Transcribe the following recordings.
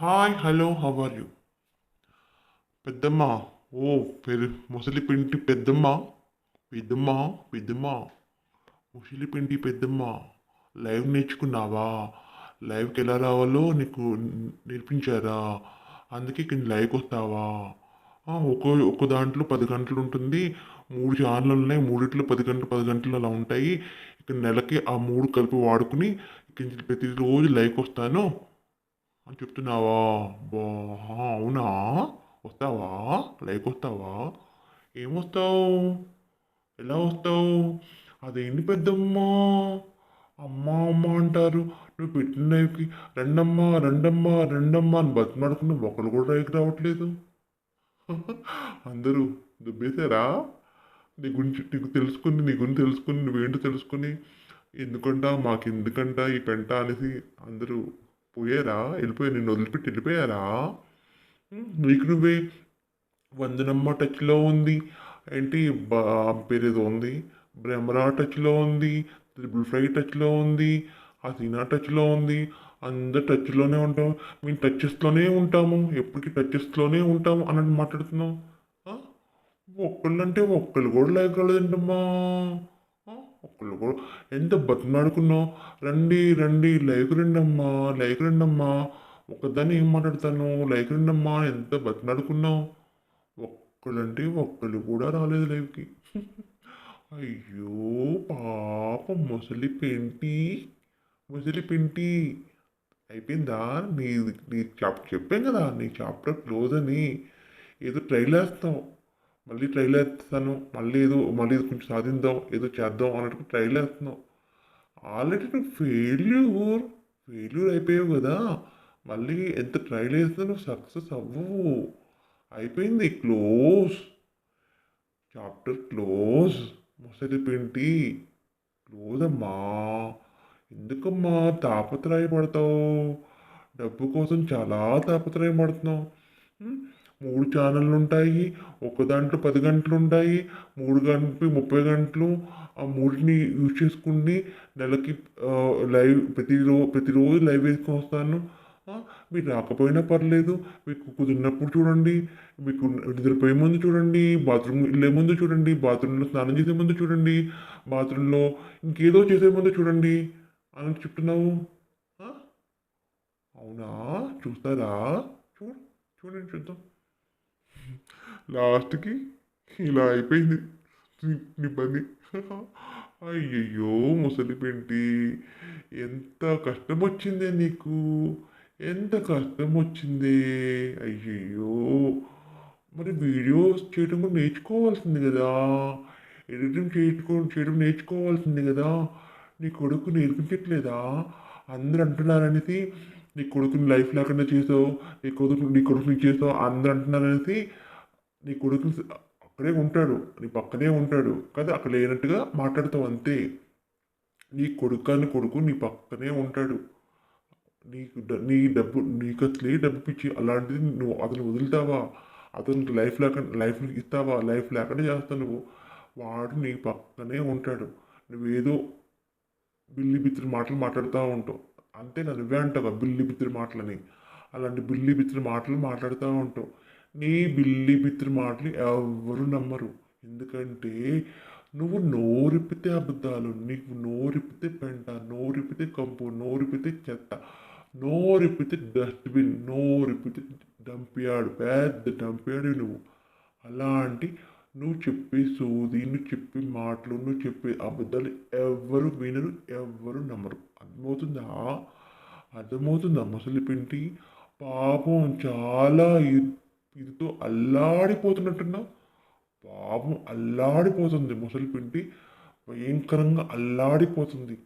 Hi hello how are you పెద్దమ్మ ఓ ముసలి పింటి పెద్దమ్మ పెద్దమ్మ పెద్దమ్మ ముసలి పింటి పెద్దమ్మ లైవ్ నేర్చుకున్నావా? లైవ్కి ఎలా రావాలో నీకు నేర్పించారా? అందుకే ఇక్కడ లైవ్కి వస్తావా? ఒక్కో దాంట్లో 10 గంటలు ఉంటుంది. 3 ఛానళ్ళు ఉన్నాయి. మూడిట్లో 10 గంటలు 10 గంటలు అలా ఉంటాయి. ఇక్కడ నెలకి ఆ మూడు కలిపి వాడుకుని ఇక్కడ ప్రతిరోజు లైవ్కి వస్తాను అని చెప్తున్నావా? బా అవునా? వస్తావా? లైక్ వస్తావా? ఏమొస్తావు? ఎలా వస్తావు? అదేంటి పెద్దమ్మా అమ్మ అమ్మ అంటారు. నువ్వు పెట్టిన లైఫ్కి రెండమ్మా రెండమ్మా రెండమ్మా అని బతిమాడుకున్న ఒకరు కూడా లైక్ రావట్లేదు. అందరూ దుబ్బేశారా? నీ గురించి తెలుసుకుని నువ్వేంటో తెలుసుకుని ఎందుకంట మాకెందుకంట ఈ పెంట అనేసి అందరూ పోయారా? వెళ్ళిపోయారు, నిన్ను వదిలిపెట్టి వెళ్ళిపోయారా? నీకు నువ్వే వందనమ్మ టచ్లో ఉంది ఏంటి, పేరేదో ఉంది, భ్రమరా టచ్లో ఉంది, త్రిబుల్ ఫ్రై టచ్లో ఉంది, హసీనా టచ్లో ఉంది. అందరు టచ్లోనే ఉంటాం. మేము టచెస్లోనే ఉంటాము, ఎప్పటికీ టచెస్లోనే ఉంటాము అన్నట్టు మాట్లాడుతున్నాం. ఒక్కళ్ళంటే ఒక్కళ్ళు కూడా లైక్ రాలేదంటమ్మా. ఒక్కళ్ళు కూడా ఎంత బతిమాడుకున్నావు. రండి రండి లైక్ రండమ్మా, లైక్ రండమ్మా. ఒక్కదాన్ని ఏం మాట్లాడతాను, లైక్ రండమ్మా ఎంత బతిమాడుకున్నావు. ఒక్కళ్ళంటే ఒక్కళ్ళు కూడా రాలేదు లైవ్కి. అయ్యో పాప ముసలి పెంటి, ముసలి పెంటి అయిపోయిందా? నీ నీ చెప్పాం కదా నీ చాప్టర్ క్లోజ్ అని. ఏదో ట్రైల్ వేస్తావు, మళ్ళీ ట్రైల్ వేస్తాను, మళ్ళీ ఏదో కొంచెం సాధిద్దాం, ఏదో చేద్దాం అన్నట్టు ట్రైల్ వేస్తున్నావు. ఆల్రెడీ నువ్వు ఫెయిల్యూర్ అయిపోయావు కదా. మళ్ళీ ఎంత ట్రైల్ వేస్తున్నా నువ్వు సక్సెస్ అవ్వవు. అయిపోయింది, క్లోజ్, చాప్టర్ క్లోజ్. ముసలి పింటి క్లోజ్ అమ్మా. ఎందుకమ్మా తాపత్రయపడతావు? డబ్బు కోసం చాలా తాపత్రయపడుతున్నావు. 3 ఛానళ్ళు ఉంటాయి, ఒక దాంట్లో 10 గంటలు ఉంటాయి, 3 గంటలు 30 గంటలు. ఆ మూడిని యూజ్ చేసుకుని నెలకి లైవ్ ప్రతిరోజు లైవ్ వేసుకొని వస్తాను. మీరు రాకపోయినా పర్లేదు, మీకు కుదిరినప్పుడు చూడండి, మీకు నిద్రపోయే ముందు చూడండి, బాత్రూమ్ వెళ్ళే ముందు చూడండి, బాత్రూంలో స్నానం చేసే ముందు చూడండి, బాత్రూంలో ఇంకేదో చేసే ముందు చూడండి అని చెప్తున్నావు. అవునా? చూస్తారా? చూడండి చూద్దాం. లాస్ట్కి ఇలా అయిపోయింది నీ పని. అయ్యయ్యో ముసలి పెంటి, ఎంత కష్టం వచ్చిందే నీకు, ఎంత కష్టం వచ్చింది. అయ్యయ్యో, మరి వీడియోస్ చేయడం కూడా నేర్చుకోవాల్సింది కదా, ఎడిటింగ్ చేయడం నేర్చుకోవాల్సింది కదా. నీ కొడుకు నేర్పించట్లేదా? అందరు అంటున్నారనేసి నీ కొడుకుని లైఫ్ లేకుండా చేసావు, నీ కొడుకుని చేసావు అందరు అంటున్నారనేసి నీ కొడుకు అక్కడే ఉంటాడు, నీ పక్కనే ఉంటాడు కదా, అక్కడ లేనట్టుగా మాట్లాడతావు అంతే. నీ కొడుకు నీ పక్కనే ఉంటాడు. నీకు అసలే డబ్బు పిచ్చి. అలాంటిది నువ్వు అతను వదులుతావా? అతనికి లైఫ్ ఇస్తావా? లైఫ్ లేకుండా చేస్తావు నువ్వు. వాడు నీ పక్కనే ఉంటాడు. నువ్వేదో బిల్లి బిత్తిరి మాటలు మాట్లాడుతూ ఉంటావు అంతే. నువ్వే అంటావు బిల్లి బిత్తిరి మాటలని. అలాంటి బిల్లి బిత్తిరి మాటలు మాట్లాడుతూ ఉంటావు. నీ బిల్లి బిత్తిరి మాటలు ఎవరు నమ్మరు. ఎందుకంటే నువ్వు నోరిప్పితే అబద్ధాలు, నీకు నోరిప్పితే పెంట, నోరిప్పితే కంపు, నోరిప్పితే చెత్త, నోరిప్పితే డస్ట్బిన్, నోరిప్పితే డంపియాడు, పెద్ద డంపియాడు నువ్వు. అలాంటి నువ్వు చెప్పే సోది, నువ్వు చెప్పే మాటలు, నువ్వు చెప్పే అబద్ధాలు ఎవ్వరు వినరు, ఎవ్వరు నమ్మరు. అర్థమవుతుందా? అర్థమవుతుందా ముసలి పింటి? పాపం చాలా ఇదితో అల్లాడిపోతున్నట్టున్నావు. పాపం అల్లాడిపోతుంది ముసలి పింటి, భయంకరంగా అల్లాడిపోతుంది.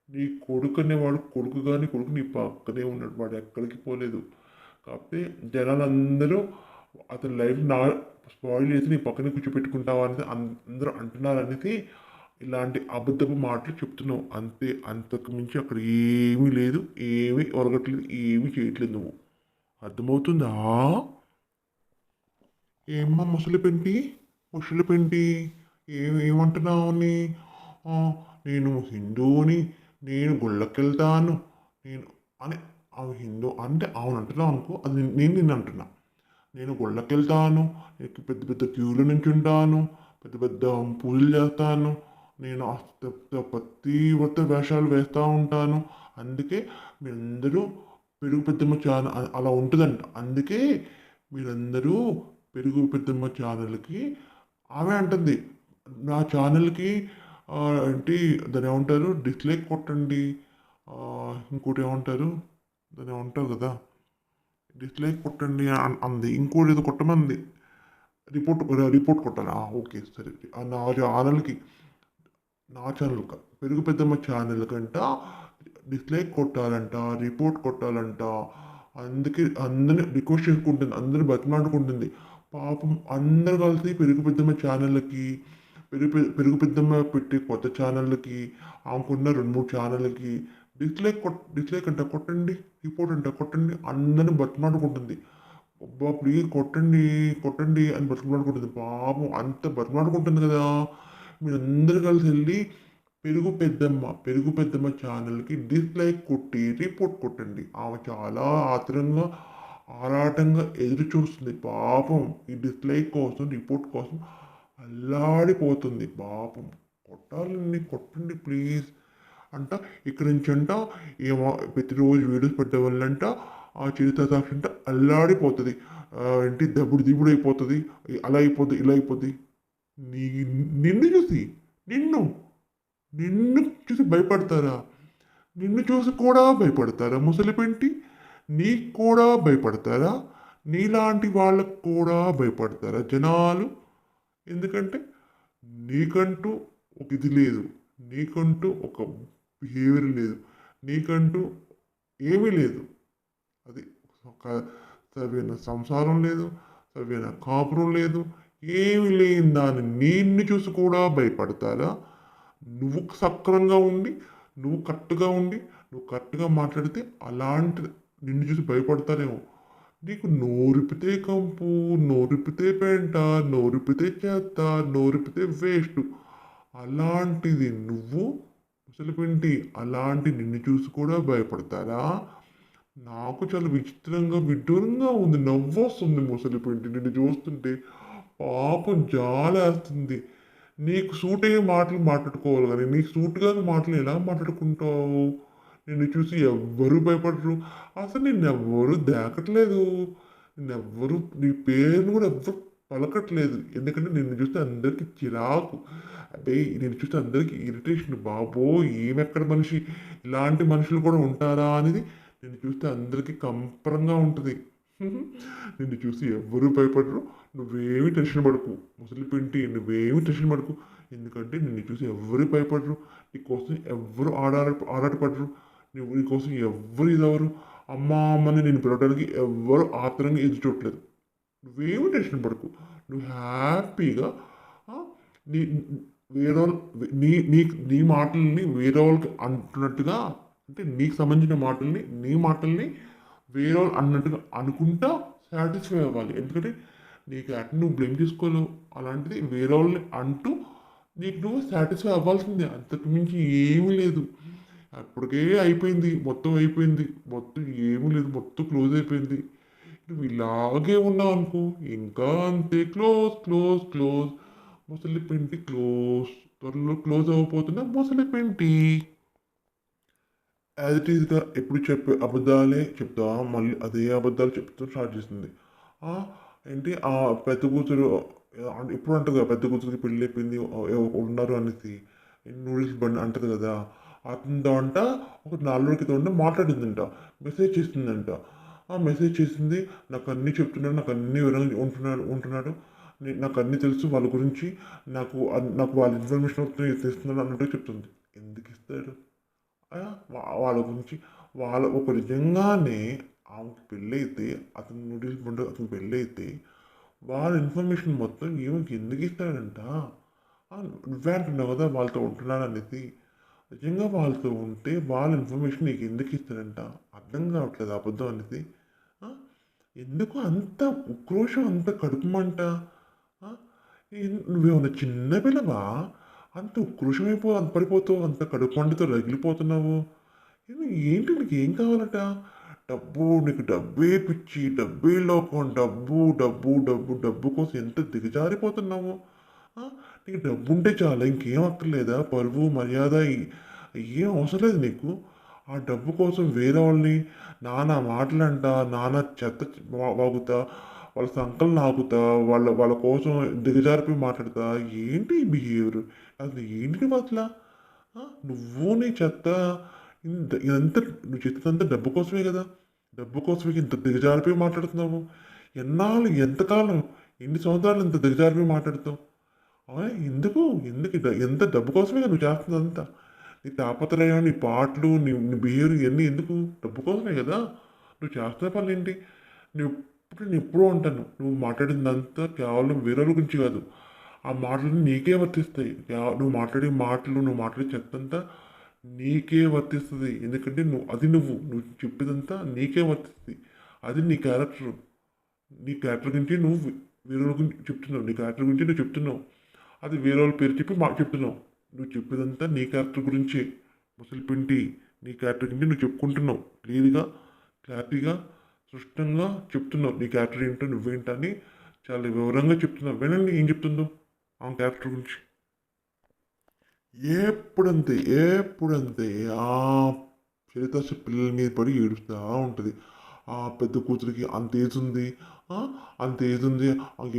నీ కొడుకు అనేవాడు కొడుకు నీ పక్కనే ఉన్నాడు, వాడు ఎక్కడికి పోలేదు. కాకపోతే జనాలందరూ అతని లైఫ్ స్పాయిల్ చేసి నీ పక్కనే కూర్చోపెట్టుకుంటావా అనేది అందరూ అంటున్నారనేసి ఇలాంటి అబద్ధపు మాటలు చెప్తున్నావు అంతే. అంతకు మించి అక్కడ ఏమీ లేదు, ఏమీ ఒరగట్లేదు, ఏమీ చేయట్లేదు నువ్వు. అర్థమవుతుందా? ఏమ్మా ముసలి పెంటి ఏమంటున్నావు అని? నేను హిందువుని, నేను గుళ్ళకెళ్తాను నేను అని ఆమె హిందూ అంటే అవును అంటున్నావు అనుకో, అది నేను నిన్ను అంటున్నా. నేను గుళ్ళకెళ్తాను, పెద్ద పెద్ద క్యూలో నుంచుంటాను, పెద్ద పెద్ద పూజలు చేస్తాను, నేను పతివ్రత వేషాలు వేస్తూ ఉంటాను. అందుకే మీరందరూ పెరుగు పెద్దమ్మ ఛానల్ అలా ఉంటుందంట. అందుకే మీరందరూ పెరుగు పెద్దమ్మ ఛానల్కి ఆమె అంటుంది, నా ఛానల్కి ఏంటి దాన్ని ఏమంటారు, డిస్లైక్ కొట్టండి, ఇంకోటి ఏమంటారు, దాన్ని ఏమంటారు కదా, డిస్లైక్ కొట్టండి అంది, ఇంకోటి ఏదో కొట్టమంది, రిపోర్ట్ రిపోర్ట్ కొట్టాలి. ఓకే సరే, నా ఛానల్కి, నా ఛానల్ పెరుగు పెద్దమ్మ ఛానల్ కంట డిస్లైక్ కొట్టాలంట, రిపోర్ట్ కొట్టాలంట. అందుకే అందరిని రిక్వెస్ట్ చేసుకుంటుంది, అందరిని బతిమాడుకుంటుంది. పాపం అందరు కలిసి పెరుగు పెద్దమ్మ ఛానళ్ళకి, పెరుగు పెద్దమ్మ పెట్టే కొత్త ఛానళ్ళకి, ఆమెకున్న 2-3 ఛానళ్ళకి డిస్లైక్ అంట కొట్టండి, రిపోర్ట్ అంట కొట్టండి, అందరిని బతిమాడుకుంటుంది. అబ్బా ప్లీజ్ కొట్టండి కొట్టండి అని బతిమాడుకుంటుంది. పాపం అంత బతిమాడుకుంటుంది కదా. మీరందరూ కలిసి వెళ్ళి పెరుగు పెద్దమ్మ ఛానల్కి డిస్లైక్ కొట్టి రిపోర్ట్ కొట్టండి. ఆమె చాలా ఆత్రంగా ఆరాటంగా ఎదురు చూస్తుంది. పాపం ఈ డిస్లైక్ కోసం, రిపోర్ట్ కోసం అల్లాడిపోతుంది. పాపం కొట్టాలండి, కొట్టండి ప్లీజ్ అంట. ఇక్కడి నుంచి అంట ఏమో ప్రతిరోజు వీడియోస్ పెట్టే వాళ్ళంట ఆ చరిత్ర సాక్షి అంట అల్లాడిపోతుంది. ఏంటి దబ్బుడు దిబ్బుడు అయిపోతుంది, అలా అయిపోద్ది, ఇలా అయిపోద్ది. నీ నిన్ను చూసి నిన్ను నిన్ను చూసి భయపడతారా? నిన్ను చూసి కూడా భయపడతారా ముసలి పెంటి? నీకు కూడా భయపడతారా? నీలాంటి వాళ్ళకు కూడా భయపడతారా జనాలు? ఎందుకంటే నీకంటూ ఒక ఇది లేదు, నీకంటూ ఒక బిహేవియర్ లేదు, నీకంటూ ఏమీ లేదు. అది ఒక సరైన సంసారం లేదు, సరైన కాపురం లేదు, ఏమి లేని దాన్ని నిన్ను చూసి కూడా భయపడతారా? నువ్వు సక్రంగా ఉండి, నువ్వు కరెక్ట్గా ఉండి, నువ్వు కరెక్ట్గా మాట్లాడితే అలాంటి నిన్ను చూసి భయపడతారేమో. నీకు నోరిపితే కంపు, నోరిపితే పెంట, నోరిపితే చెత్త, నోరిపితే వేస్ట్. అలాంటిది నువ్వు ముసలిపింటి, అలాంటి నిన్ను చూసి కూడా భయపడతారా? నాకు చాలా విచిత్రంగా విడ్డూరంగా ఉంది, నవ్వొస్తుంది ముసలిపింటి నిన్ను చూస్తుంటే. పాపం జాలేస్తుంది. నీకు సూట్ అయ్యే మాటలు మాట్లాడుకోవాలి కానీ నీకు సూట్ కాని మాటలు ఎలా మాట్లాడుకుంటావు? నిన్ను చూసి ఎవ్వరూ భయపడరు. అసలు నిన్నెవ్వరూ దాకట్లేదు, నిన్నెవ్వరూ నీ పేరును కూడా ఎవ్వరు పలకట్లేదు. ఎందుకంటే నిన్ను చూస్తే అందరికీ చిరాకు. అదే నిన్ను చూస్తే అందరికీ ఇరిటేషన్. బాబో ఈమెక్కడ మనిషి, ఇలాంటి మనుషులు కూడా ఉంటారా అనేది నిన్ను చూస్తే అందరికీ కంపరంగా ఉంటుంది. నిన్ను చూసి ఎవ్వరూ భయపడరు. నువ్వేమి టెన్షన్ పడకు ముసలి పింటి, నువ్వేమి టెన్షన్ పడకు. ఎందుకంటే నిన్ను చూసి ఎవ్వరూ భయపడరు, నీకోసం ఎవ్వరు ఆరాటపడరు, నీకోసం ఎవ్వరు ఇదవరు. అమ్మ అమ్మని నేను పిలవడానికి ఎవ్వరు ఆత్రంగా ఎదురు చూడలేదు. నువ్వేమి టెన్షన్ పడకు. నువ్వు హ్యాపీగా నీ వేరే నీ నీ నీ మాటల్ని వేరే వాళ్ళకి అంటున్నట్టుగా, అంటే నీకు సంబంధించిన మాటల్ని, నీ మాటల్ని వేరే వాళ్ళు అన్నట్టుగా అనుకుంటా సాటిస్ఫై అవ్వాలి. ఎందుకంటే నీకు అటు నువ్వు బ్లేమ్ తీసుకోలేవు. అలాంటిది వేరే వాళ్ళని అంటూ నీకు నువ్వు సాటిస్ఫై అవ్వాల్సిందే, అంతకు మించి ఏమీ లేదు. అప్పటికే అయిపోయింది, మొత్తం అయిపోయింది, మొత్తం ఏమీ లేదు, మొత్తం క్లోజ్ అయిపోయింది. నువ్వు ఇలాగే ఉన్నావు అనుకో ఇంకా అంతే, క్లోజ్ క్లోజ్ క్లోజ్. ముసలి పెంటి క్లోజ్, త్వరలో క్లోజ్ అవ్వబోతున్నా ముసలి పెంటి. యాజ్ ఇట్ ఈస్గా ఎప్పుడు చెప్పే అబద్ధాలే చెప్తా, మళ్ళీ అదే అబద్ధాలు చెప్తూ స్టార్ట్ చేసింది. ఏంటి పెద్ద కూతురు ఎప్పుడు అంటుంది కదా, పెద్ద కూతురికి పెళ్ళి అయిపోయింది ఉన్నారు అనేసి, నూడిల్స్ బండి అంటది కదా. అతనితో అంట ఒక 4 రోజుల క్రితం అంట మాట్లాడిందంట, మెసేజ్ చేసిందంట. మెసేజ్ చేసింది, నాకు అన్నీ చెప్తున్నాడు, నాకు అన్ని వివరంగా ఉంటున్నాడు, నాకు అన్నీ తెలుసు వాళ్ళ గురించి, నాకు వాళ్ళ ఇన్ఫర్మేషన్ అవుతుంది తెస్తున్నాడు అన్నట్టు చెప్తుంది. ఎందుకు ఇస్తాడు వాళ్ళ గురించి? ఒక నిజంగానే ఆమెకు పెళ్ళైతే, అతను నూడిల్స్ బండి అతను పెళ్ళైతే వాళ్ళ ఇన్ఫర్మేషన్ మొత్తం ఈమెకి ఎందుకు ఇస్తాడంట? నువ్వే అంటున్నావు కదా వాళ్ళతో ఉంటున్నాడు అనేసి. నిజంగా వాళ్ళతో ఉంటే వాళ్ళ ఇన్ఫర్మేషన్ నీకు ఎందుకు ఇస్తాడంట? అర్థం కావట్లేదు అబద్ధం అనేసి. ఎందుకు అంత ఉక్రోషం, అంత కడుపుమంట? నువ్వేమన్నా చిన్న పిల్లవా? అంత ఉక్రోషమైపో అంత పడిపోతావు, అంత కడుపు మంటతో రగిలిపోతున్నావు. ఏంటి నీకు ఏం కావాలట? డబ్బు నీకు డబ్బే పిచ్చి, డబ్బే లోకం, డబ్బు డబ్బు డబ్బు డబ్బు కోసం ఎంత దిగజారిపోతున్నావు. ఆ? నీకు డబ్బు ఉంటే చాలా ఇంకేం అక్కర్లేదా? పరువు మర్యాద ఏం అవసరం లేదు నీకు. ఆ డబ్బు కోసం వేరే వాళ్ళని నానా మాటలంట, నానా చెత్త వాగుతా, వాళ్ళ సంకలు నాకుతా, వాళ్ళ కోసం దిగజారిపోయి మాట్లాడతా. ఏంటి ఈ బిహేవియర్? అసలు ఏంటి అసలు? నువ్వు నీ చెత్త ఇదంతా నువ్వు చేసేదంతా డబ్బు కోసమే కదా. డబ్బు కోసమే ఇంత దిగజారిపోయి మాట్లాడుతున్నావు. ఎన్నాళ్ళు ఎంతకాలం ఎన్ని సంవత్సరాలు ఇంత దిగజారిపోయి మాట్లాడుతావు? ఎందుకు ఎందుకు ఎంత డబ్బు కోసమే కదా నువ్వు చేస్తుందంతా. నీ తాపత్రయం, నీ పాటలు, నీ బిహేవియర్ ఇవన్నీ ఎందుకు? డబ్బు కోసమే కదా. నువ్వు చేస్తున్న పనులు ఏంటి? నేను ఎప్పుడూ అంటాను, నువ్వు మాట్లాడిందంతా కేవలం వేరే గురించి కాదు. ఆ మాటలు నీకే వర్తిస్తాయి. నువ్వు మాట్లాడే మాటలు, నువ్వు మాట్లాడే చెత్తంతా నీకే వర్తిస్తుంది. ఎందుకంటే నువ్వు చెప్పేదంతా నీకే వర్తిస్తుంది. అది నీ క్యారెక్టర్. నీ క్యారెక్టర్ గురించి నువ్వు వేరే గురించి చెప్తున్నావు. నీ క్యారెక్టర్ గురించి నువ్వు చెప్తున్నావు. అది వేరే వాళ్ళ పేరు చెప్పి చెప్తున్నావు. నువ్వు చెప్పేదంతా నీ క్యారెక్టర్ గురించే. ముసలి పిండి నీ క్యారెక్టర్ గురించి నువ్వు చెప్పుకుంటున్నావు. క్లియర్గా, క్లారిటీగా, స్పష్టంగా చెప్తున్నావు. నీ క్యారెక్టర్ ఏంటో నువ్వేంటని చాలా వివరంగా చెప్తున్నావు. వినండి ఏం చెప్తుందో ఆ క్యారెక్టర్ గురించి. ఎప్పుడంతే ఆ చరిత్ర పిల్లల మీద పడి ఏడుస్తూ ఉంటుంది. ఆ పెద్ద కూతురికి అంత ఏజ్ ఉంది, అంత ఏజ్ ఉంది,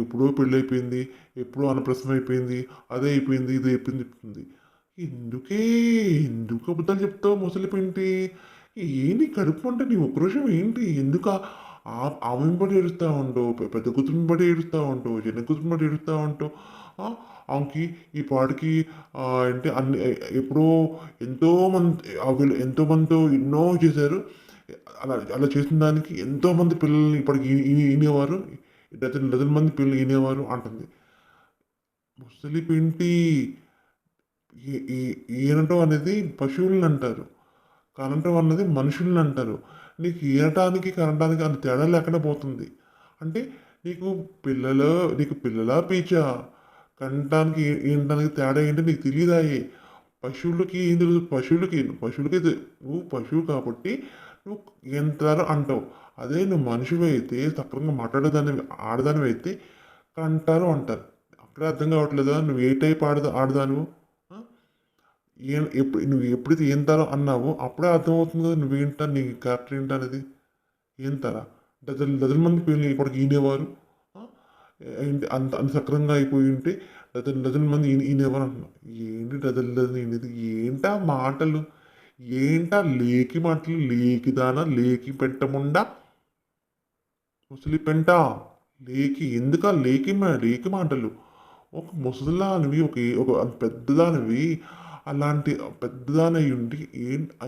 ఎప్పుడో పెళ్ళి అయిపోయింది, ఎప్పుడో అన్నప్రసవం అయిపోయింది, అదే అయిపోయింది, ఇది అయిపోయింది చెప్తుంది. ఎందుకు అబద్ధాలు చెప్తావు ముసలి పెంటి? ఏంటి కడుపు అంటే నీ ఒక్క రోజు ఏంటి? ఎందుకు ఆమెను బట్టి ఏడుస్తూ ఉంటావు, పెద్ద కూతురిని బట్టి ఏడుస్తూ ఉంటావు, చిన్న కూతురిని బట్టి ఏడుస్తూ ఉంటావు. ఆమెకి ఈ పాటికి అంటే ఎప్పుడో ఎంతోమందితో ఎన్నో చేశారు. అలా చేసిన దానికి ఎంతోమంది పిల్లల్ని ఇప్పటికి ఈనేవారు, డజన్ మంది పిల్లలు ఈనేవారు అంటుంది. ముసలి పింటి ఈనటం అనేది పశువులను అంటారు, కనటం అన్నది మనుషుల్ని అంటారు. నీకు ఈనటానికి కనటానికి అంత తేడా లేకుండా పోతుంది. అంటే నీకు పిల్లలా పీచా? కనటానికి ఈనటానికి తేడా ఏంటో నీకు తెలియదాయే. పశువులకి ఏం తెలుసు? పశువులకి నువ్వు పశువు కాబట్టి నువ్వు ఎంత అంటావు. అదే నువ్వు మనిషివి అయితే, సక్రంగా ఆడదానివి అయితే కంటారు అంటారు. అక్కడే అర్థం కావట్లేదా నువ్వు ఏ టైప్ ఆడదాను? నువ్వు ఎప్పుడైతే ఏం తరం అన్నావో అప్పుడే అర్థమవుతుంది కదా నువ్వేంటా, నీ క్యారెక్టర్ ఏంటా అనేది. ఏం తరా డజన్ మంది పిల్లలు ఇప్పటికి ఈనేవారు. అంత సక్రంగా అయిపోయి ఉంటే డజన్ మంది ఈనేవారు అంటున్నావు. ఏంటి డజన్ ఈనేది? ఏంటా మాటలు? ఏంటా లేకి మాటలు? లేకిదానా, లేకి పెట్టముండా, ముసలి పెంట, లేకి ఎందుక లేకి మాటలు? ఒక ముసలిదానివి, ఒక పెద్దదానివి, అలాంటి పెద్దదాని ఉండి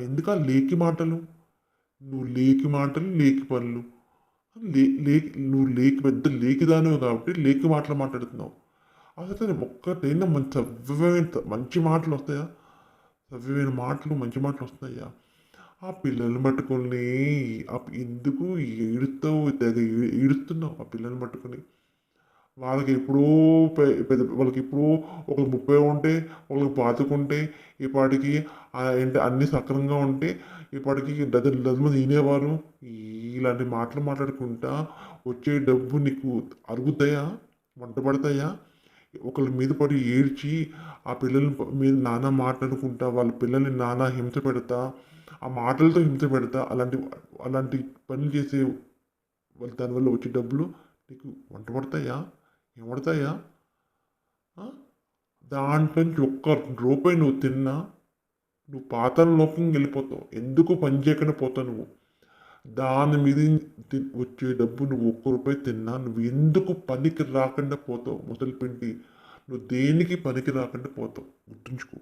ఎందుక లేకి మాటలు? నువ్వు లేకి మాటలు, లేకి పనులు, నువ్వు పెద్ద లేకిదానివి కాబట్టి లేకి మాటలు మాట్లాడుతున్నావు. అసలు ఒక్కటైనా మంచి మాటలు వస్తాయా? సవ్యమైన మాటలు, మంచి మాటలు వస్తాయా? ఆ పిల్లల్ని పట్టుకొని ఎందుకు ఏడుస్తున్నావు? ఆ పిల్లల్ని పట్టుకొని వాళ్ళకి ఎప్పుడో వాళ్ళకి ఎప్పుడో ఒకరికి 30 ఉంటే, ఒకరికి పాతుకుంటే, ఈ పాటికి ఏంటి అన్నీ సక్రమంగా ఉంటే ఈ పాటికి డజన్ మంది తినేవారు. ఇలాంటి మాటలు మాట్లాడుకుంటా వచ్చే డబ్బు నీకు అరుగుతాయా? వంట పడతాయా? ఒకరి మీద పడి ఏడ్చి ఆ పిల్లల మీద నానా మాట్లాడుకుంటా, వాళ్ళ పిల్లల్ని నానా హింస పెడతా, ఆ మాటలతో హింస పెడతా, అలాంటి పనులు చేసే దానివల్ల వచ్చే డబ్బులు నీకు వంట పడతాయా? ఏం పడతాయా? దాంట్లో నుంచి ఒక్క రూపాయి నువ్వు తిన్నా నువ్వు పాతాళలోకి వెళ్ళిపోతావు. ఎందుకు పని చేయకుండా పోతావు నువ్వు. దాని మీద వచ్చే డబ్బు నువ్వు ఒక్క రూపాయి తిన్నా నువ్వు ఎందుకు పనికి రాకుండా పోతావు ముసలి పిండి. నువ్వు దేనికి పనికి రాకుండా పోతావు, గుర్తుంచుకో.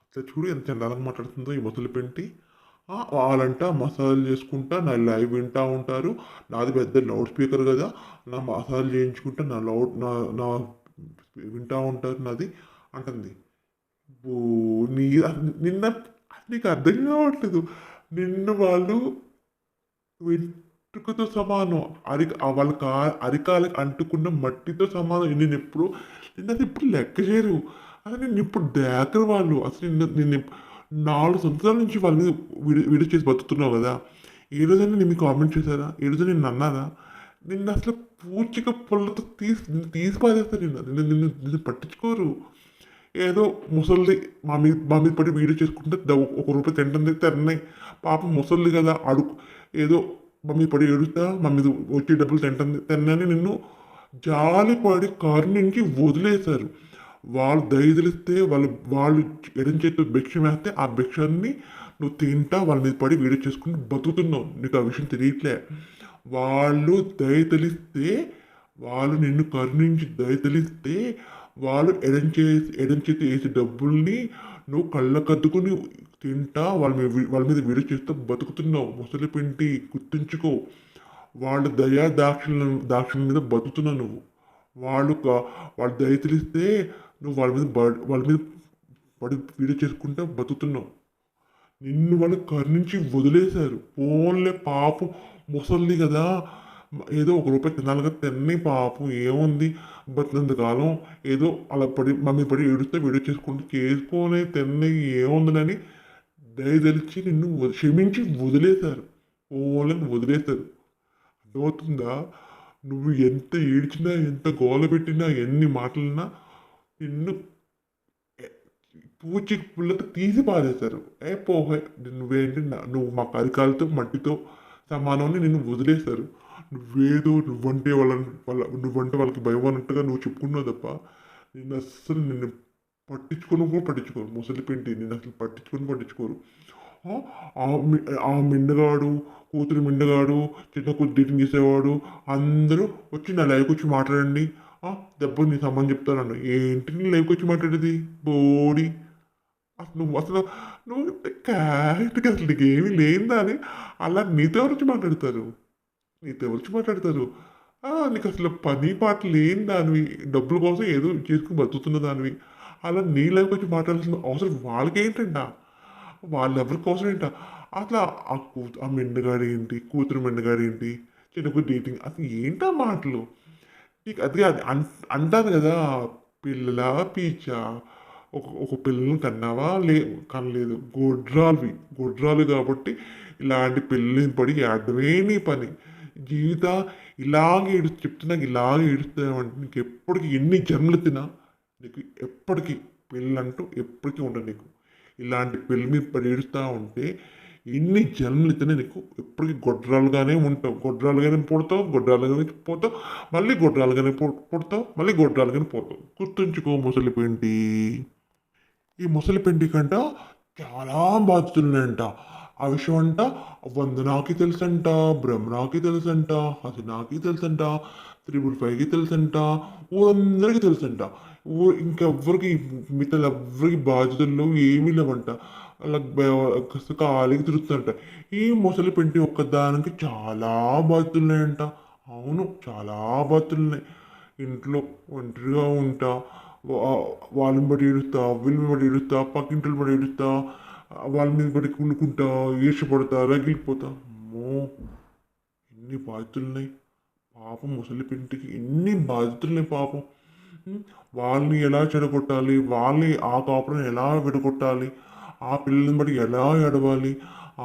అట్లా చూడు ఎంత చండాలంగా మాట్లాడుతుందో ఈ ముసలి పిండి. వాళ్ళంట మసాజ్ చేసుకుంటా నా లైవ్ వింటూ ఉంటారు. నాది పెద్ద లౌడ్ స్పీకర్ కదా, నా మసాజ్ చేయించుకుంటా నా వింటూ ఉంటారు నాది అంటుంది. ఓ నీ నిన్న నీకు అర్థం కావట్లేదు. నిన్ను వాళ్ళు వెంట్రుకతో సమానం, వాళ్ళ అరికాలకు అంటుకున్న మట్టితో సమానం. నేను ఎప్పుడు అది ఇప్పుడు లెక్క చేయరు. అసలు నేను ఇప్పుడు దేకరు వాళ్ళు. అసలు నేను 4 సంవత్సరాల నుంచి వాళ్ళ మీద వీడియో చేసి బతుకుతున్నావు కదా. ఏ రోజైనా నేను మీకు కామెంట్ చేశారా? ఏ రోజు నేను అన్నారా? నిన్ను అసలు పూచిక పుల్లతో తీసి పారేస్తారు నిన్ను పట్టించుకోరు. ఏదో ముసలిది మా మీద పడి వీడియో చేసుకుంటే ఒక రూపాయి తింటుంది తిన్నాయి. పాపం ముసలిది కదా అడుగు ఏదో మా మీద పడి ఏడుస్తా మా మీద వచ్చే డబ్బులు తింటుంది తిన్నని నిన్ను జాలిపడి కరుణించి వదిలేశారు. వాళ్ళు దయదలిస్తే వాళ్ళు ఎడం చేతితో భిక్ష వేస్తే ఆ భిక్షాన్ని నువ్వు తింటా వాళ్ళ మీద పడి వీడియో చేసుకుని బతుకుతున్నావు. నీకు ఆ విషయం తెలియట్లే. వాళ్ళు దయతలిస్తే వాళ్ళు నిన్ను కరుణించి దయతలిస్తే వాళ్ళు ఎడం చేతి వేసే డబ్బుల్ని నువ్వు కళ్ళకద్దుకుని తింటా వాళ్ళ మీద వీడియో చేస్తూ బతుకుతున్నావు. ముసలి పిండి గుర్తుంచుకో. వాళ్ళ దయా దాక్షిణ్యం మీద బతుకుతున్నావు నువ్వు. వాళ్ళు దయ తెలిస్తే నువ్వు వాళ్ళ మీద పడి వీడియో చేసుకుంటా బతుకుతున్నావు. నిన్ను వాళ్ళు కరుణించి వదిలేశారు. ఫోన్లే పాపం ముసలిది కదా ఏదో ఒక రూపాయి తినాలిగా తిన్నీ పాపం ఏముంది బతినంతకాలం ఏదో అలా మమ్మీ పడి ఏడుస్తే వీడియో చేసుకునే తిన్నీ ఏముందని దయదలిచి నిన్ను క్షమించి వదిలేశారు. ఫోన్లను వదిలేశారు. అర్థమవుతుందా? నువ్వు ఎంత ఏడ్చినా ఎంత గోల పెట్టినా ఎన్ని మాటలన్నా నిన్ను పూచి పుల్లతో తీసి పారేశారు. పోహే నువ్వేంటి నువ్వు మా కరికాలతో మట్టితో సమానమని నిన్ను వదిలేశారు. నువ్వంటే వాళ్ళకి భయం అన్నట్టుగా నువ్వు చెప్పుకున్నావు తప్ప నిన్ను పట్టించుకోరు. ముసలి పిండి నిన్ను అసలు పట్టించుకోరు. ఆ మిండగాడు కూతురు మిండగాడు చిన్న కూతురు డేటింగ్ చేసేవాడు అందరూ వచ్చి నా లైవ్కి వచ్చి మాట్లాడండి. దెబ్బ నీ సంబంధం చెప్తానన్ను. ఏంటి నీ లైవ్కి వచ్చి మాట్లాడేది బోడి? నువ్వు క్యారెక్టర్కి అసలు నీకు ఏమీ లేదా అని అలా నీతో ఎవరు మాట్లాడతారు? నీకు అసలు పని పాట లేని దానివి, డబ్బుల కోసం ఏదో చేసుకుని బతుకుతున్న దానివి. అలా నీ లైఫ్కి వచ్చి మాట్లాడాల్సిన అవసరం వాళ్ళకేంటంట? వాళ్ళెవరికి అవసరం ఏంట? అట్లా ఆ మెండుగాడు ఏంటి, కూతురు మెండుగాడు ఏంటి, చిన్నకు డేటింగ్ అసలు ఏంటా మాటలు? నీకు అది అంటారు కదా పిల్లల పీచా ఒక పిల్లలను కన్నావా కనలేదు. గొడ్రాలు కాబట్టి ఇలాంటి పిల్లల్ని పడి ఏడవే నీ పని. జీవిత ఇలాగే చెప్తున్నా ఇలాగే ఏడుస్తావంటే నీకు ఎప్పటికీ ఎన్ని జన్మలు తినా నీకు ఎప్పటికీ పెళ్ళంటూ ఎప్పటికీ ఉండదు. నీకు ఇలాంటి పెళ్ళి మీద పడి ఏడుస్తూ ఉంటే ఎన్ని జన్మలు తినా నీకు ఎప్పటికీ గొడ్రాలుగానే ఉంటావు. గొడ్రాలుగానే పుడతావు, గొడ్రాలుగానే పోతావు, మళ్ళీ గొడ్రాలుగానే పుడతావు, మళ్ళీ గొడ్రాలుగానే పోతావు. గుర్తుంచుకో ముసలిపేంటి. ఈ ముసలిపెంటి కంట చాలా బాధ్యతలున్నాయంట. ఆ విషయం అంట వందనాకి తెలుసంట, బ్రహ్మనాకి తెలుసంట, హసనాకి తెలుసంట, 555కి తెలుసంట, ఊరందరికీ తెలుసంట. ఇంకెవ్వరికి మిగతా ఎవ్వరికి బాధ్యతలు ఏమీ లేవంట. అలా ఖాళీకి తిరుగుతుందంట. ఈ ముసలి పెంటి ఒక్కదానికి చాలా బాధ్యతలు ఉన్నాయంట. అవును, చాలా బాధ్యతలు ఉన్నాయి. ఇంట్లో ఒంటరిగా ఉంటా, వాళ్ళని బట్టి ఏడుస్తా, వీళ్ళని బట్టి ఏడుస్తా, పక్కింటిని బట్టి ఏడుస్తా, వాళ్ళ మీద బట్టి కుళ్ళుకుంటా, ఈర్షపడతా, రగిలిపోతా. అమ్మో ఎన్ని బాధ్యతలున్నాయి పాపం ముసలి పింటికి, ఎన్ని బాధ్యతలున్నాయి పాపం. వాళ్ళని ఎలా చెడగొట్టాలి, వాళ్ళని ఆ కాపురం ఎలా విడగొట్టాలి, ఆ పిల్లల్ని బట్టి ఎలా ఏడవాలి,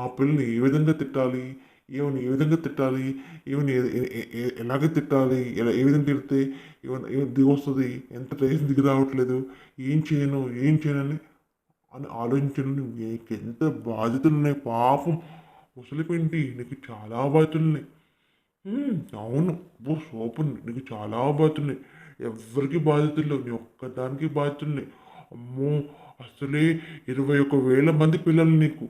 ఆ పిల్లల్ని ఏ విధంగా తిట్టాలి, ఈవెన్ ఏ విధంగా తిట్టాలి, ఈవెన్ ఎలాగ తిట్టాలి, ఏ విధంగా తిడితే ఈవెన్ దిగి వస్తుంది, ఎంత టైం దిగి రావట్లేదు, ఏం చేయనని అని ఆలోచించడం నీకు ఎంత బాధ్యతలు ఉన్నాయి పాపం ముసలిపింటి. నీకు చాలా బాధ్యతలు ఉన్నాయి. అవును, సోపు నీకు చాలా బాధ్యతలు ఉన్నాయి. ఎవరికి బాధ్యతలు లేవు, నీ ఒక్కదానికి బాధ్యతలు ఉన్నాయి. అమ్మో అసలే 21,000 మంది పిల్లలు నీకు.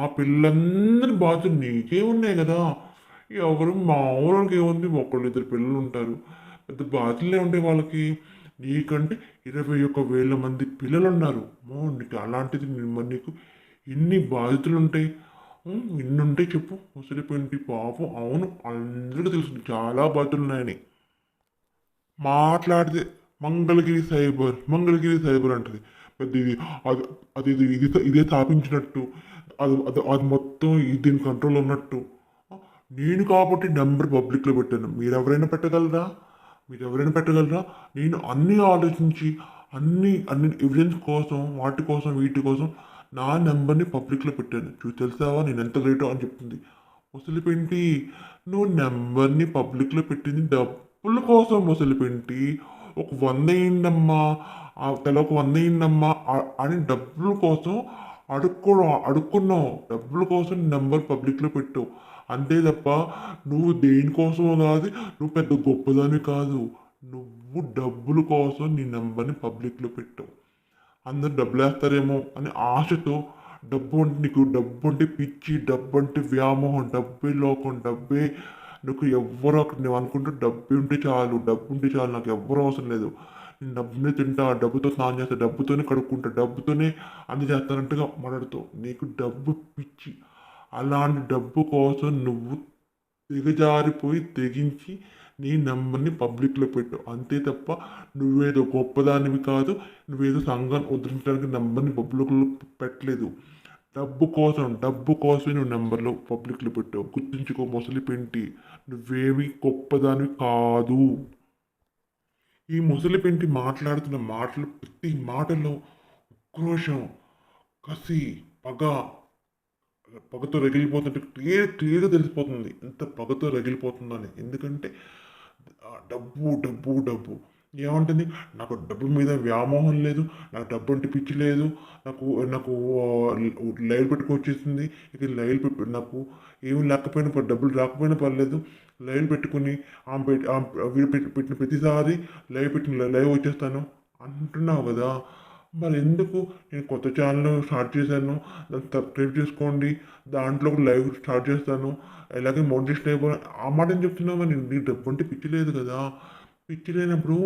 ఆ పిల్లలందరి బాధ్యతలు నీకే ఉన్నాయి కదా. ఎవరు మామూలుకి ఏముంది, ఒకళ్ళిద్దరు పిల్లలు ఉంటారు, పెద్ద బాధ్యతలే ఉంటాయి వాళ్ళకి. నీకంటే 21,000 మంది పిల్లలు ఉన్నారు. నీకు అలాంటిది నీకు ఎన్ని బాధ్యతలు ఉంటాయి, ఎన్ని ఉంటాయి చెప్పు ముసలిపోయింటి పాపం. అవును, అందరికీ తెలుసు చాలా బాధ్యతలు ఉన్నాయని. మాట్లాడితే మంగళగిరి సైబర్ అంటది పెద్ద ఇది. ఇదే స్థాపించినట్టు, అది మొత్తం దీని కంట్రోల్ ఉన్నట్టు. నేను కాబట్టి నెంబర్ పబ్లిక్లో పెట్టాను. మీరెవరైనా పెట్టగలరా? నేను అన్నీ ఆలోచించి అన్ని ఎవిడెన్స్ కోసం, వాటి కోసం, వీటి కోసం నా నెంబర్ని పబ్లిక్లో పెట్టాను. తెలుసావా నేను ఎంత గ్రేటో అని చెప్తుంది. ముసలిపింటి, నువ్వు నెంబర్ని పబ్లిక్లో పెట్టింది డబ్బుల కోసం ముసలిపింటి. ఒక 100 వేయండమ్మా, ఒక 100 వేయండమ్మా అని డబ్బుల కోసం అడుక్కున్నావు. డబ్బుల కోసం నెంబర్ పబ్లిక్లో పెట్టావు అంతే తప్ప నువ్వు దేనికోసమో కాదు, నువ్వు పెద్ద గొప్పదాని కాదు. నువ్వు డబ్బుల కోసం నీ నెంబర్ని పబ్లిక్లో పెట్టావు. అందరు డబ్బులు వేస్తారేమో అని ఆశతో, డబ్బు అంటే నీకు డబ్బు అంటే పిచ్చి, డబ్బు అంటే వ్యామోహం, డబ్బే లోకం, డబ్బే నీకు ఎవ్వరు అక్కడ నువ్వు అనుకుంటూ డబ్బు ఉంటే చాలు, డబ్బు ఉంటే చాలు, నాకు ఎవ్వరు అవసరం లేదు, నేను డబ్బునే తింటా, డబ్బుతో స్నానం చేస్తా, డబ్బుతోనే కడుక్కుంటా, డబ్బుతోనే అన్ని చేస్తానంటగా మాట్లాడుతావు. నీకు డబ్బు పిచ్చి. అలాంటి డబ్బు కోసం నువ్వు దిగజారిపోయి తెగించి నీ నెంబర్ని పబ్లిక్లో పెట్టు అంతే తప్ప నువ్వేదో గొప్పదానివి కాదు, నువ్వేదో సంఘాన్ని ఉద్ధరించడానికి నెంబర్ని పబ్లిక్లో పెట్టలేదు. డబ్బు కోసమే నువ్వు నెంబర్లో పబ్లిక్లో పెట్టావు. గుర్తుంచుకో ముసలి పెంటి, నువ్వేమి గొప్పదానివి కాదు. ఈ ముసలి పెంటి మాట్లాడుతున్న మాటలు ప్రతి మాటలో ఉక్రోషం, కసి, పగ, పగతో రగిలిపోతుంటే క్లియర్గా తెలిసిపోతుంది ఎంత పగతో రగిలిపోతుందని. ఎందుకంటే డబ్బు డబ్బు డబ్బు ఏమంటుంది, నాకు డబ్బు మీద వ్యామోహం లేదు, నాకు డబ్బు అంటే పిచ్చి లేదు, నాకు నాకు లైవ్ పెట్టుకు వచ్చేసింది. ఇక లైవ్ నాకు ఏమి లేకపోయినా డబ్బులు రాకపోయినా పర్లేదు, లైవ్ పెట్టుకుని వీడు పెట్టిన ప్రతిసారి లైవ్ వచ్చేస్తాను అంటున్నావు కదా. మరి ఎందుకు నేను కొత్త ఛానల్ స్టార్ట్ చేశాను, దాన్ని సబ్స్క్రైబ్ చేసుకోండి, దాంట్లో ఒక లైవ్ స్టార్ట్ చేస్తాను, అలాగే మోటివేషన్ అయిపోయి ఆ మాట ఏం చెప్తున్నావు. మరి నీకు డబ్బు అంటే పిచ్చి లేదు కదా. పిచ్చి లేనప్పుడు,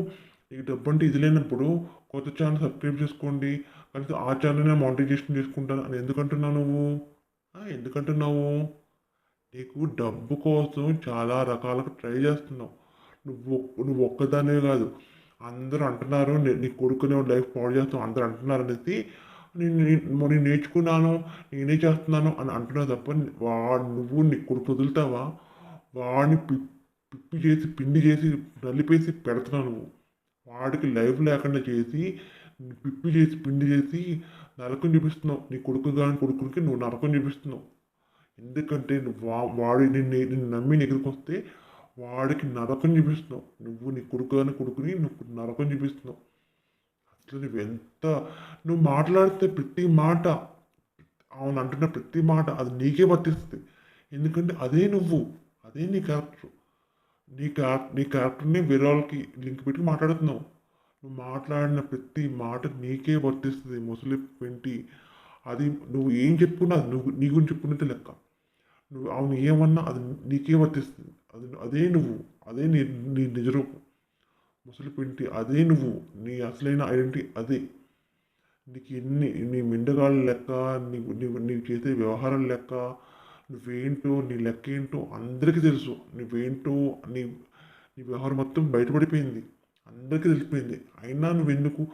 నీకు డబ్బు అంటే ఇది లేనప్పుడు కొత్త ఛానల్ సబ్స్క్రైబ్ చేసుకోండి, కనీసం ఆ ఛానల్ మోటివేషన్ చేసుకుంటాను అని ఎందుకంటున్నావు నువ్వు? ఎందుకంటున్నావు? నీకు డబ్బు కోసం చాలా రకాలుగా ట్రై చేస్తున్నావు. నువ్వు నువ్వు ఒక్కదానే కాదు, అందరూ అంటున్నారు నీ కొడుకునే లైఫ్ పాడు చేస్తావు అందరూ అంటున్నారు అనేసి నేను నేర్చుకున్నాను, నేనే చేస్తున్నాను అని అంటున్నావు తప్ప నువ్వు నీ కొడుకు వదులుతావా? వాడిని పిప్పి చేసి పిండి చేసి నలిపేసి పెడుతున్నావు నువ్వు. వాడికి లైఫ్ లేకుండా చేసి పిప్పి చేసి పిండి చేసి నరకం చూపిస్తున్నావు. నీ కొడుకు కానీ కొడుకునికి నువ్వు నరకం చూపిస్తున్నావు. ఎందుకంటే నువ్వు వాడు నిన్ను నమ్మి ఎదురుకు వస్తే వాడికి నరకం చూపిస్తున్నావు. నువ్వు నీ కొడుకుని నువ్వు నరకం చూపిస్తున్నావు. అసలు నువ్వు మాట్లాడితే ప్రతి మాట, అవును అంటున్న ప్రతి మాట అది నీకే వర్తిస్తుంది. ఎందుకంటే అదే నువ్వు, అదే నీ క్యారెక్టర్. నీ క్యారెక్టర్ని వేరే వాళ్ళకి లింక్ పెట్టి మాట్లాడుతున్నావు. నువ్వు మాట్లాడిన ప్రతి మాట నీకే వర్తిస్తుంది ముసలి పెంటి. అది నువ్వు ఏం చెప్పుకున్నా నువ్వు నీ గురించి చెప్పుకున్నట్టే లెక్క. నువ్వు అవును ఏమన్నా అది నీకే వర్తిస్తుంది. అదే నువ్వు, అదే నీ నిజరూపం. ముసలి పింటి అదే నువ్వు, నీ అసలైన ఐడెంటిటీ అదే. నీ మిండగాళ్ళ లెక్క, నీవు చేసే వ్యవహారం లెక్క, నువ్వేంటో నీ లెక్క ఏంటో అందరికీ తెలుసు. నువ్వేంటో నీ నీ వ్యవహారం మొత్తం బయటపడిపోయింది, అందరికీ తెలిసిపోయింది. అయినా నువ్వెందుకు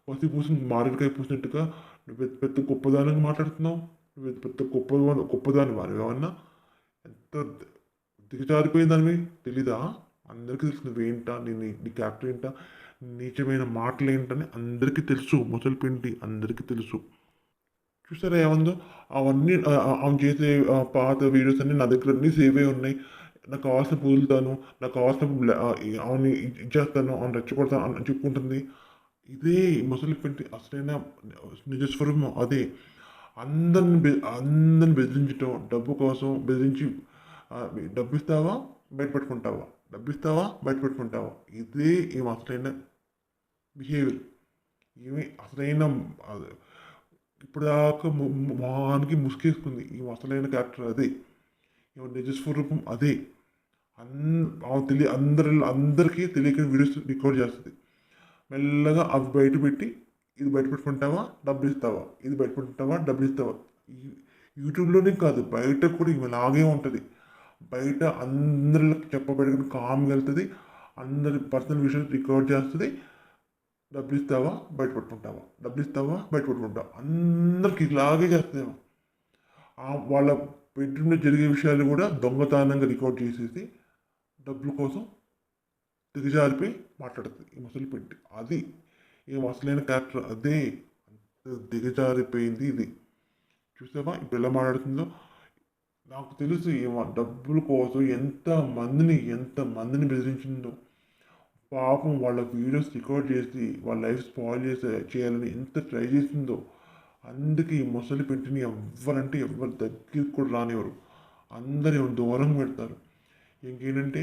పసి పూసిన మారేడుకాయ పూసినట్టుగా నువ్వు పెద్ద గొప్పదానికి మాట్లాడుతున్నావు? నువ్వు పెద్ద గొప్పదాని వారు ఏమన్నా ఎంత దిగజారిపోయిన దానివి తెలీదా? అందరికీ తెలుసు నువ్వేంటా, నీ క్యారెక్టర్ ఏంటా, నీచమైన మాటలు ఏంటని అందరికీ తెలుసు. ముసలి పిండి అందరికీ తెలుసు. చూసారా ఏముందో, అవన్నీ ఆమె చేసే పాత వీడియోస్ అన్నీ నా దగ్గర అన్నీ సేవ్ అయి ఉన్నాయి. నాకు కావాల్సిన వదులుతాను, నాకు కావాల్సిన ఆమెని ఇచ్చేస్తాను, ఆమెను రెచ్చగొడతాను అని చెప్పుకుంటుంది. ఇదే ముసలి పిండి అసలైన నిజస్వరూపం అదే. అందరిని బెదిరించటం, డబ్బు కోసం బెదిరించి డబ్బు ఇస్తావా బయటపెట్టుకుంటావా, డబ్బు ఇస్తావా బయటపెట్టుకుంటావా, ఇదే ఏమి అసలైన బిహేవియర్. ఏమి అసలైన ఇప్పుడు దాకా మొహానికి ముసుకేసుకుంది. ఈ అసలైన క్యారెక్టర్ అదే, నిజస్వరూపం అదే. అందరికీ తెలియక వీడియోస్ రికార్డ్ చేస్తుంది. మెల్లగా అవి బయట పెట్టి ఇది బయట పెట్టుకుంటావా డబ్బులు ఇస్తావా, ఇది బయట పెట్టుకుంటావా డబ్బులు ఇస్తావా. యూట్యూబ్లోనే కాదు బయట కూడా ఇలాగే ఉంటుంది. బయట అందరికి చెప్పబెట్టుకుని కామ్గా వెళ్తుంది, అందరి పర్సనల్ విషయాలు రికార్డ్ చేస్తుంది. డబ్బులు ఇస్తావా బయట పెట్టుకుంటావా, డబ్బులు ఇస్తావా బయట పెట్టుకుంటావా, అందరికి ఇలాగే చేస్తాము. వాళ్ళ బెడ్రూమ్లో జరిగే విషయాలు కూడా దొంగతనంగా రికార్డ్ చేసేసి డబ్బుల కోసం దిగజారిపోయి మాట్లాడుతుంది ఈ ముసలి పెట్టి. అది ఈ అసలైన క్యారెక్టర్ అదే. దిగజారిపోయింది ఇది. చూసావా ఇప్పుడు ఎలా మాట్లాడుతుందో. నాకు తెలుసు ఈమె డబ్బుల కోసం ఎంత మందిని బెదిరించిందో. పాపం వాళ్ళ వీడియోస్ రికార్డ్ చేసి వాళ్ళ లైఫ్ స్పాయిల్ చేయాలని ఎంత ట్రై చేసిందో. అందుకే ఈ ముసలి పెట్టిని ఎవ్వరంటే ఎవ్వరు దగ్గరికి కూడా రానివ్వరు. అందరూ దూరంగా పెడతారు. ఇంకేంటంటే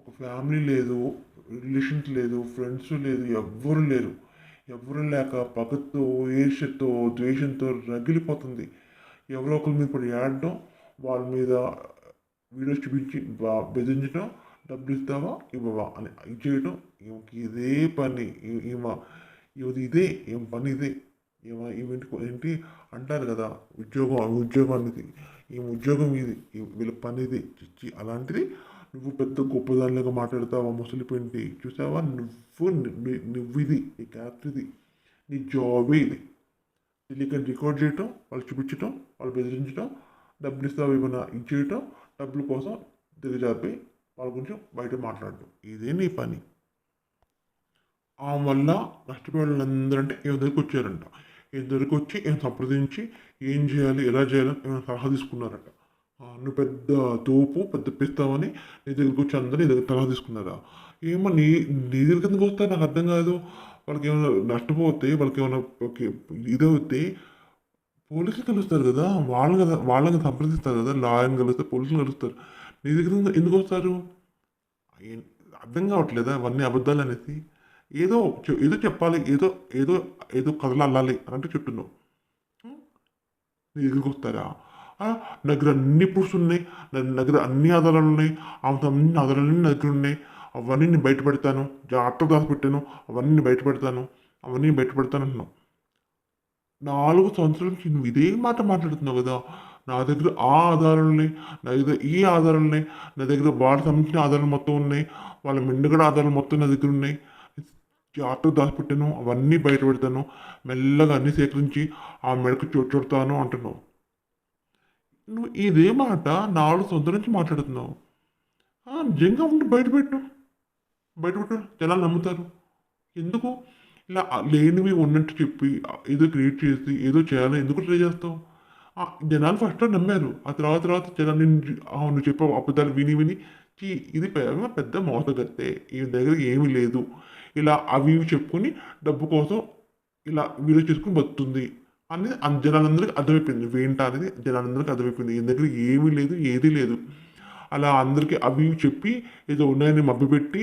ఒక ఫ్యామిలీ లేదు, రిలేషన్స్ లేదు, ఫ్రెండ్స్ లేదు, ఎవ్వరు లేరు. ఎవ్వరు లేక పగతో, ఈర్ష్యతో, ద్వేషంతో రగిలిపోతుంది. ఎవరో ఒకరి మీద పడి ఏడడం, వాళ్ళ మీద వీడియోస్ చూపించి బెదిరించడం, డబ్బులు ఇస్తావా ఇవ్వవా అని ఇది చేయడం. ఈమెకి ఇదే పని. ఈమె ఇది ఇదే ఏం పని ఇదే. ఏంటి అంటారు కదా, ఉద్యోగం అనేది ఈ ఉద్యోగం ఇది, వీళ్ళ పని ఇది చిచ్చి. అలాంటిది నువ్వు పెద్ద గొప్పదానిలాగా మాట్లాడతావా ముసలిపోయింది చూసావా? నువ్వు ఇది నీ క్యారెక్టర్ ఇది, నీ జాబే ఇది. తెలియక రికార్డ్ చేయటం, వాళ్ళు చూపించటం, వాళ్ళు బెదిరించడం, డబ్బులు ఇస్తావు ఏమైనా ఇచ్చేయటం, డబ్బుల కోసం దిగజారిపోయి వాళ్ళ గురించి బయట మాట్లాడటం, ఇదే నీ పని. ఆ వల్ల నష్టపోయే వాళ్ళందరూ అంటే ఈమె దగ్గరికి వచ్చారంట. ఈమె దగ్గరికి వచ్చి ఈమె సంప్రదించి ఏం చేయాలి, ఎలా చేయాలని ఏమైనా సలహా తీసుకున్నారట. నువ్వు పెద్ద తోపు, పెద్ద పిస్తావని నీ దగ్గరికి వచ్చి అందరూ నీ దగ్గర సలహా తీసుకున్నారా? ఏమో నీ దగ్గరికి ఎందుకు వస్తారు నాకు అర్థం కాదు. వాళ్ళకి ఏమైనా నష్టపోతే, వాళ్ళకి ఏమైనా ఇదవుతే పోలీసులు కలుస్తారు కదా, వాళ్ళని సంప్రదిస్తారు కదా, లాయర్ని కలుస్తారు, పోలీసులు కలుస్తారు. నీ దగ్గర ఎందుకు వస్తారు? అర్థం కావట్లేదా అవన్నీ అబద్ధాలు అనేసి? ఏదో ఏదో చెప్పాలి, ఏదో ఏదో ఏదో కథలు అల్లాలి అని అంటే చెప్తున్నావు. నీ దగ్గరికి వస్తారా? నా దగ్గర అన్ని ప్రూఫ్స్ ఉన్నాయి, నా దగ్గర అన్ని ఆధారాలు ఉన్నాయి, అన్ని ఆధారాలన్నీ నా దగ్గర ఉన్నాయి. అవన్నీ నేను బయట పెడతాను, జాగ్రత్తగా దాచిపెట్టాను, అవన్నీ బయట పెడతాను, అవన్నీ బయట పెడతాను అంటున్నావు. 4 సంవత్సరాల నుంచి నువ్వు ఇదే మాట మాట్లాడుతున్నావు కదా. నా దగ్గర ఆ ఆధారాలు ఉన్నాయి, నా దగ్గర ఈ ఆధారాలు ఉన్నాయి, నా దగ్గర వాళ్ళకి సంబంధించిన ఆధారాలు మొత్తం ఉన్నాయి, వాళ్ళ మెండుగడ ఆధారాలు మొత్తం నా దగ్గర ఉన్నాయి, జాగ్రత్తగా దాచిపెట్టాను, అవన్నీ బయట పెడతాను, మెల్లగా అన్ని సేకరించి ఆ మెడకు చుడతాను అంటున్నావు. నువ్వు ఇదే మాట 4 సంవత్సరాల నుంచి మాట్లాడుతున్నావు. నిజంగా ఉండి బయటపెట్టు, జనాలు నమ్ముతారు. ఎందుకు ఇలా లేనివి ఉన్నట్టు చెప్పి ఏదో క్రియేట్ చేసి ఏదో చేయాలని ఎందుకు ట్రై చేస్తావు? జనాలు ఫస్ట్ నమ్మారు, ఆ తర్వాత జనాలు నువ్వు చెప్పావు అబద్ధాలు విని ఇది పెద్ద మోసగత్తే, ఈ దగ్గర ఏమీ లేదు, ఇలా అవి ఇవి చెప్పుకొని డబ్బు కోసం ఇలా వీడియో చేసుకుని బతుకుతుంది అనేది జనాలందరికీ అర్థమైపోయింది. ఏంటా అనేది జనాలందరికీ అర్థమైపోయింది. ఈ దగ్గర ఏమీ లేదు, ఏదీ లేదు. అలా అందరికీ అవి చెప్పి ఏదో ఉన్నాయని మభ్యపెట్టి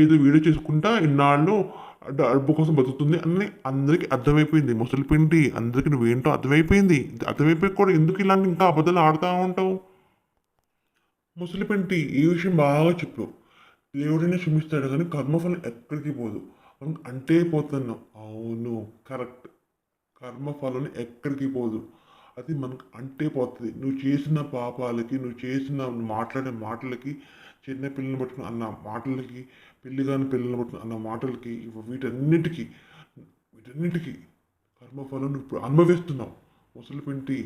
ఏదో వీడియో చేసుకుంటా ఇన్నాళ్ళు డబ్బు కోసం బతుకుతుంది అని అందరికీ అర్థమైపోయింది. ముసలి పిండి అందరికీ నువ్వేంటో అర్థమైపోయింది. అర్థమైపోయి కూడా ఎందుకు ఇలాంటి ఇంకా అబద్ధాలు ఆడుతూ ఉంటావు? ముసలి పిండి ఈ విషయం బాగా చెప్పు. దేవుడిని క్షమిస్తాడు కానీ కర్మఫలం ఎక్కడికి పోదు అంటే పోతున్నావు. అవును, కరెక్ట్. కర్మఫలం ఎక్కడికి పోదు, అది మనకు అంటే పోతుంది. నువ్వు చేసిన పాపాలకి, నువ్వు మాట్లాడే మాటలకి, చిన్న పిల్లల్ని పట్టుకుని అన్న మాటలకి, పెళ్లి కాని పిల్లల్ని పట్టుకుని అన్న మాటలకి, వీటన్నిటికీ కర్మఫలం నువ్వు ఇప్పుడు అనుభవిస్తున్నావు. ముసలి పెంటి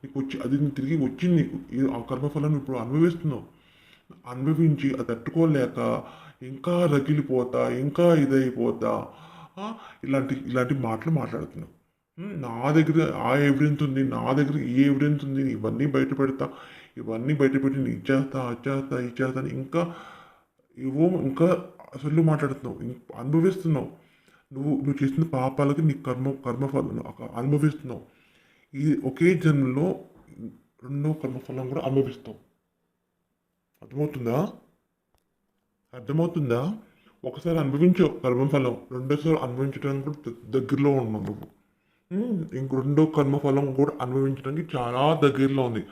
నీకు వచ్చి అది తిరిగి వచ్చింది నీకు. ఆ కర్మఫలం నువ్వు ఇప్పుడు అనుభవిస్తున్నావు. అనుభవించి అది తట్టుకోలేక ఇంకా రగిలిపోతా, ఇంకా ఇదైపోతా ఇలాంటి మాటలు మాట్లాడుతున్నావు. నా దగ్గర ఆ ఎవిడెన్స్ ఉంది, నా దగ్గర ఈ ఎవిడెన్స్ ఉంది, ఇవన్నీ బయట పెడతా, ఇవన్నీ బయట పెట్టి నేను ఇచ్చేస్తా అని ఇంకా అసలు మాట్లాడుతున్నావు, అనుభవిస్తున్నావు. నువ్వు చేసిన పాపాలకి నీ కర్మఫలం అనుభవిస్తున్నావు. ఈ ఒకే జన్మలో రెండో కర్మఫలం కూడా అనుభవిస్తావు. అర్థమవుతుందా? ఒకసారి అనుభవించావు కర్మఫలం, రెండోసారి అనుభవించడానికి కూడా దగ్గరలో ఉన్నావు నువ్వు. రెండో కర్మఫలం కూడా అనుభవించడానికి చాలా దగ్గరలో ఉంది.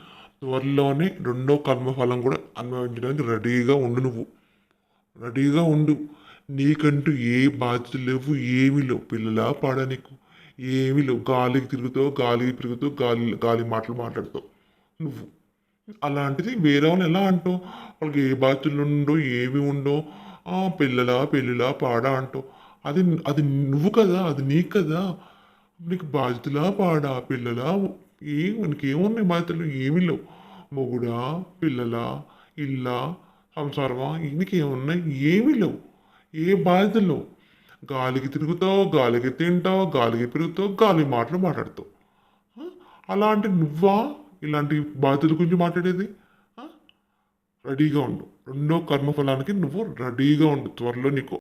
త్వరలోనే రెండో కర్మఫలం కూడా అనుభవించడానికి రెడీగా ఉండు. నీకంటూ ఏ బాధ్యతలు లేవు, ఏమీ లేవు. పిల్లలా పాడా నీకు ఏమీ లేవు. గాలికి తిరుగుతావు, గాలి మాటలు మాట్లాడతావు నువ్వు. అలాంటిది వేరే వాళ్ళు ఎలా అంటావు? వాళ్ళకి ఏ బాధ్యతలు ఉండో, ఏమి ఉండో, పెళ్ళిలా పాడా అంటావు. అది అది నువ్వు కదా, అది నీకు కదా. నీకు బాధ్యతలా పాడా పిల్లలా మనకి ఏమున్నాయి బాధ్యతలు? ఏమీ లేవు. మొగుడా, పిల్లలా, ఇల్లా, సంసారమా, నీకు ఏమున్నాయి? ఏమీ లేవు. ఏ బాధ్యతలు? గాలికి తిరుగుతావు, గాలికి తింటావు, గాలికి పెరుగుతావు, గాలి మాటలు మాట్లాడతావు. అలాంటి నువ్వా ఇలాంటి బాధ్యత గురించి మాట్లాడేది? ఆ? రెడీగా ఉండు. రెండో కర్మఫలానికి నువ్వు రెడీగా ఉండు. త్వరలో నీకు